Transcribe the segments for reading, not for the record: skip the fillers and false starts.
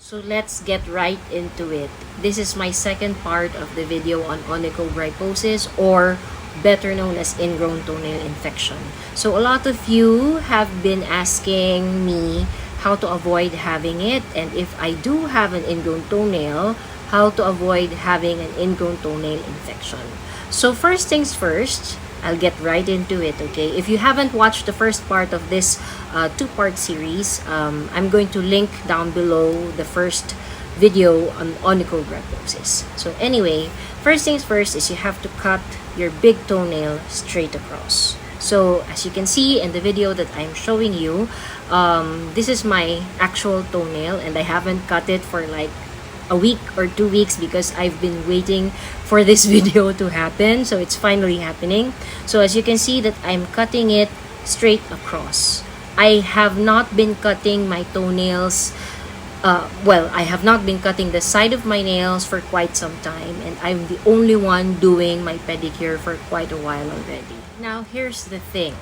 So let's get right into it. This is my second part of the video on onychobryposis, or better known as ingrown toenail infection. So a lot of you have been asking me how to avoid having it, and if I do have an ingrown toenail, how to avoid having an ingrown toenail infection. So first things first, I'll get right into it, okay? If you haven't watched the first part of this two-part series, I'm going to link down below the first video on onychobryposis. So anyway, first things first is you have to cut your big toenail straight across. So as you can see in the video that I'm showing you, this is my actual toenail, and I haven't cut it for like a week or 2 weeks because I've been waiting for this video to happen. So it's finally happening. So as you can see that I'm cutting it straight across. I have not been cutting my toenails. I have not been cutting the side of my nails for quite some time, and I'm the only one doing my pedicure for quite a while already. Now here's the thing.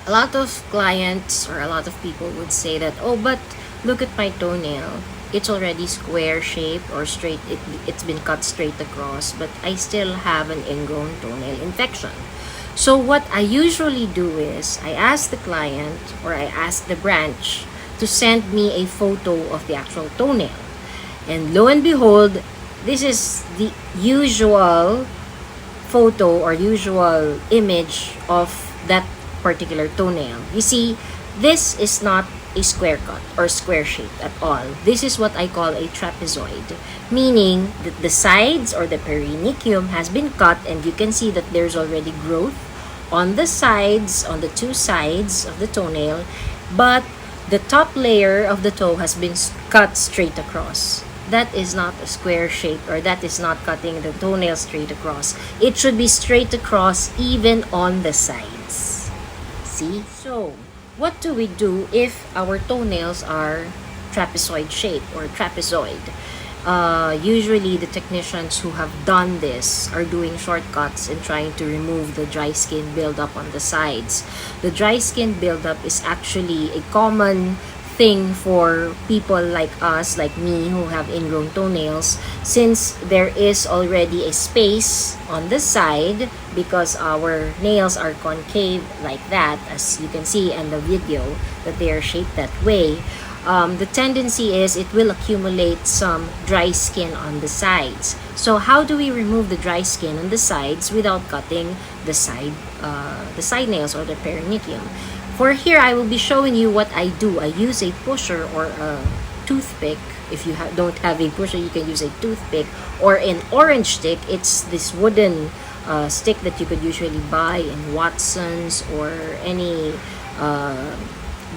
A lot of clients or a lot of people would say that, oh, but look at my toenail. It's already square shaped or straight. It's been cut straight across, but I still have an ingrown toenail infection. So what I usually do is I ask the client or I ask the branch to send me a photo of the actual toenail. And lo and behold, this is the usual photo or usual image of that particular toenail. You see, this is not a square cut or square shape at all. This is what I call a trapezoid, meaning that the sides or the perineum has been cut, and you can see that there's already growth on the sides, on the two sides of the toenail, but the top layer of the toe has been cut straight across. That is not a square shape, or that is not cutting the toenail straight across. It should be straight across even on the sides. See? So what do we do if our toenails are trapezoid shape or trapezoid? Usually the technicians who have done this are doing shortcuts and trying to remove the dry skin buildup on the sides. The dry skin buildup is actually a common thing for people like us, like me, who have ingrown toenails, since there is already a space on the side because our nails are concave like that, as you can see in the video that they are shaped that way. The tendency is it will accumulate some dry skin on the sides. So how do we remove the dry skin on the sides without cutting the side nails or the perineum? For here, I will be showing you what I do. I use a pusher or a toothpick. If you don't have a pusher, you can use a toothpick or an orange stick. It's this wooden stick that you could usually buy in Watson's or any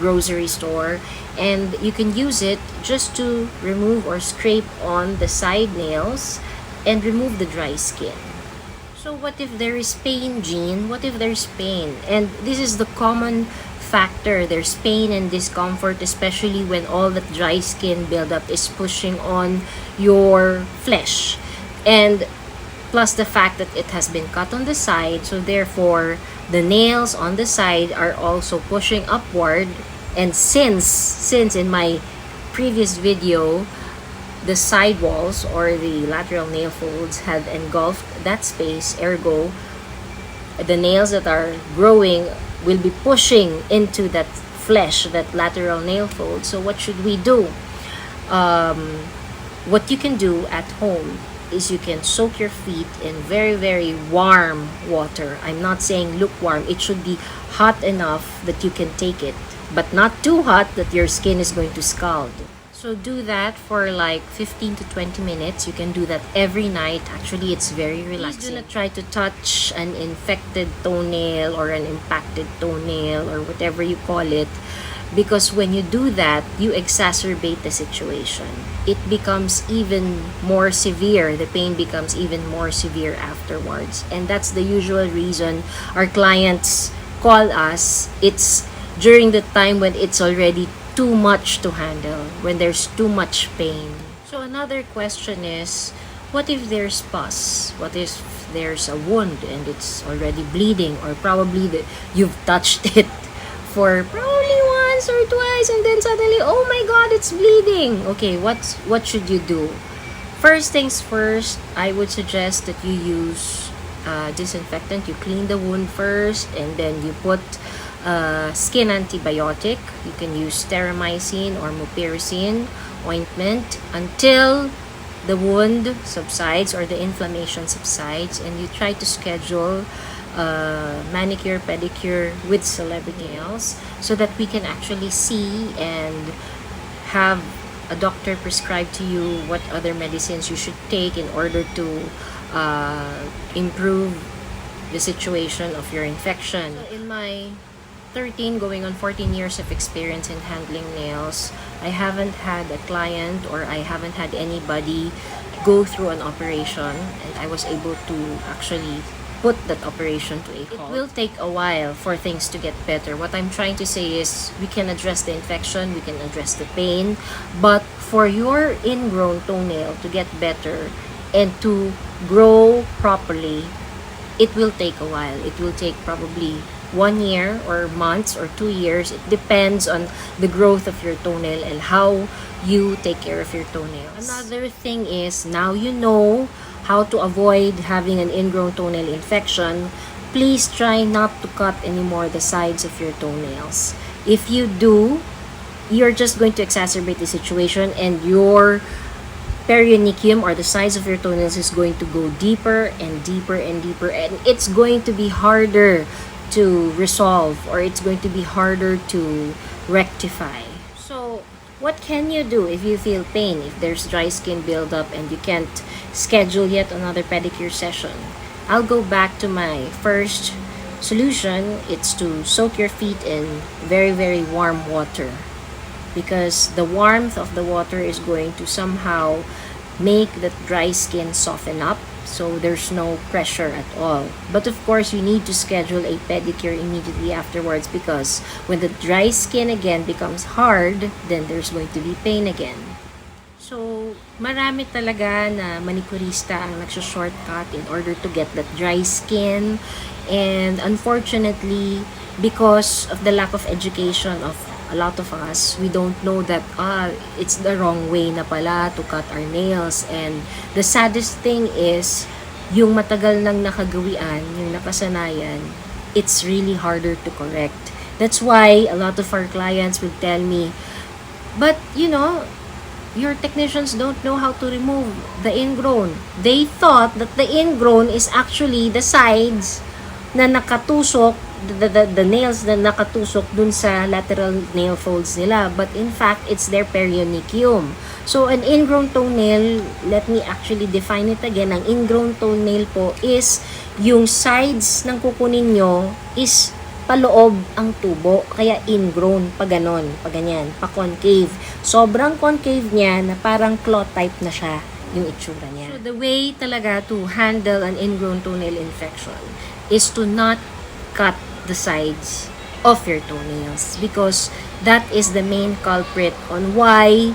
grocery store, and you can use it just to remove or scrape on the side nails and remove the dry skin. So what if there is pain, Jean? What if there's pain? And this is the common factor. There's pain and discomfort, especially when all that dry skin buildup is pushing on your flesh, and plus the fact that it has been cut on the side, so therefore the nails on the side are also pushing upward. And since in my previous video the side walls or the lateral nail folds have engulfed that space, ergo the nails that are growing will be pushing into that flesh, that lateral nail fold. So what should we do? What you can do at home is you can soak your feet in very, very warm water. I'm not saying lukewarm. It should be hot enough that you can take it, but not too hot that your skin is going to scald. So do that for like 15 to 20 minutes. You can do that every night. Actually, it's very relaxing. Please do not try to touch an infected toenail or an impacted toenail or whatever you call it, because when you do that, you exacerbate the situation. It becomes even more severe. The pain becomes even more severe afterwards. And that's the usual reason our clients call us. It's during the time when it's already too much to handle, when there's too much pain. So another question is, what if there's pus? What if there's a wound and it's already bleeding, or probably you've touched it for probably once or twice, and then suddenly, oh my god, it's bleeding. Okay, what should you do? First things first, I would suggest that you use disinfectant. You clean the wound first, and then you put skin antibiotic. You can use steramycin or mupirocin ointment until the wound subsides or the inflammation subsides, and you try to schedule manicure, pedicure with celebrity nails so that we can actually see and have a doctor prescribe to you what other medicines you should take in order to improve the situation of your infection. So in my 13 going on 14 years of experience in handling nails, I haven't had a client or I haven't had anybody go through an operation, and I was able to actually put that operation to a halt. It will take a while for things to get better. What I'm trying to say is we can address the infection, we can address the pain, but for your ingrown toenail to get better and to grow properly, it will take a while. It will take probably 1 year or months or 2 years. It depends on the growth of your toenail and how you take care of your toenails. Another thing is, now you know how to avoid having an ingrown toenail infection. Please try not to cut anymore the sides of your toenails. If you do, you're just going to exacerbate the situation, and your perionychium or the size of your toenails is going to go deeper and deeper and deeper, and it's going to be harder to resolve, or it's going to be harder to rectify. So what can you do if you feel pain, if there's dry skin buildup and you can't schedule yet another pedicure session? I'll go back to my first solution. It's to soak your feet in very, very warm water, because the warmth of the water is going to somehow make that dry skin soften up, so there's no pressure at all. But of course, you need to schedule a pedicure immediately afterwards, because when the dry skin again becomes hard, then there's going to be pain again. So marami talaga na manicurista ang nagso-shortcut in order to get that dry skin, and unfortunately, because of the lack of education of a lot of us, we don't know that it's the wrong way na pala to cut our nails. And the saddest thing is, yung matagal nang nakagawian, yung nakasanayan, it's really harder to correct. That's why a lot of our clients would tell me, but you know, your technicians don't know how to remove the ingrown. They thought that the ingrown is actually the sides na nakatusok, the nails na nakatusok dun sa lateral nail folds nila, but in fact it's their perionychium. So an ingrown toenail, let me actually define it again. Ang ingrown toenail po is yung sides ng kuko ninyo is paloob ang tubo, kaya ingrown, pa ganon, pa ganyan, pa concave. Sobrang concave niya na parang claw type na siya yung itsura niya. So the way talaga to handle an ingrown toenail infection is to not cut the sides of your toenails, because that is the main culprit on why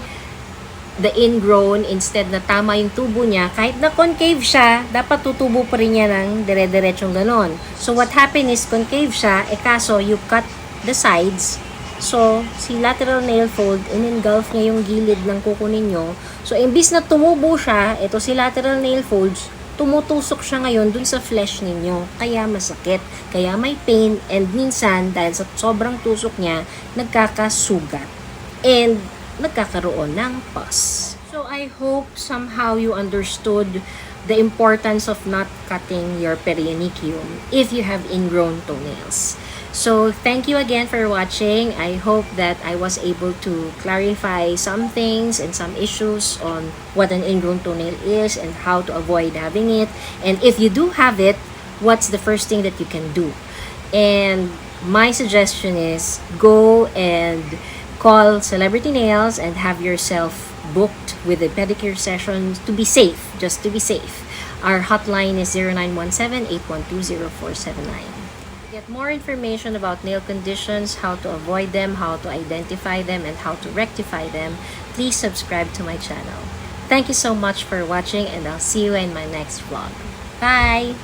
the ingrown, instead na tama yung tubo niya, kahit na concave siya, dapat tutubo pa rin niya ng dire-diretsong ganon. So what happened is, concave siya, kaso you cut the sides, so si lateral nail fold, in-engulf niya yung gilid ng kuko ninyo. So imbis na tumubo siya, ito si lateral nail folds, tumutusok siya ngayon dun sa flesh ninyo, kaya masakit, kaya may pain, and minsan dahil sa sobrang tusok niya, nagkakasugat and nagkakaroon ng pus. So I hope somehow you understood the importance of not cutting your perionychium if you have ingrown toenails. So thank you again for watching. I hope that I was able to clarify some things and some issues on what an ingrown toenail is and how to avoid having it. And if you do have it, what's the first thing that you can do? And my suggestion is go and call Celebrity Nails and have yourself booked with a pedicure session to be safe, just to be safe. Our hotline is 0917-812-0479. To get more information about nail conditions, how to avoid them, how to identify them, and how to rectify them, please subscribe to my channel. Thank you so much for watching, and I'll see you in my next vlog. Bye!